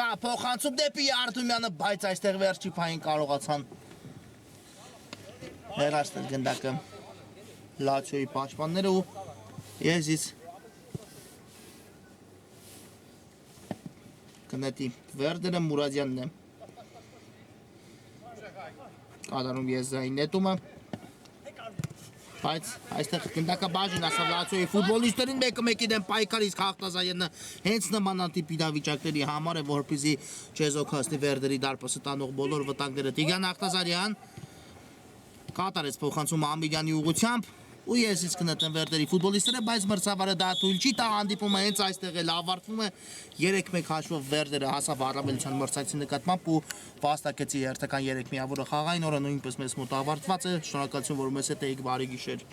Կա փոխանցում դեպի Արտումյանը, բայց այստեղ վերջի փային կարողացան հեռացնել գնդակը Լացիոյի պաշտպանները ու Եզից կնետի Վերդերը Մուրադյանն է կատարում Եզրայի նետումը բայց այստեղ գնդակը բաժին ասավ Լացիոյի ֆուտբոլիստերին մեկը մեկի դեմ պայքար իսկ Հաղթազարյանը հենց նմանատիպ իրավիճակների համար է որպեսզի չեզոքացնի Վերդերի դարպասը տանող բոլոր վտանգները Տիգրան Հաղթազարյան կատարեց փոխանցումը Ամիրյանի ուղղությամբ ու ես կնետեմ Վերդերի ֆուտբոլիստները, բայց մրցավարը դա թույլ չի տա հանդիպումը հենց այստեղ էլ ավարտվում է 3-1 հաշվով Վերդերը հասավ առավելության մրցակցի նկատմամբ ու վաստակեցի հերթական 3 միավորը խաղային օրը նույնպես մեզ մոտ ավարտված է շնորհակալություն որ մեզ հետ էիք բարի գիշեր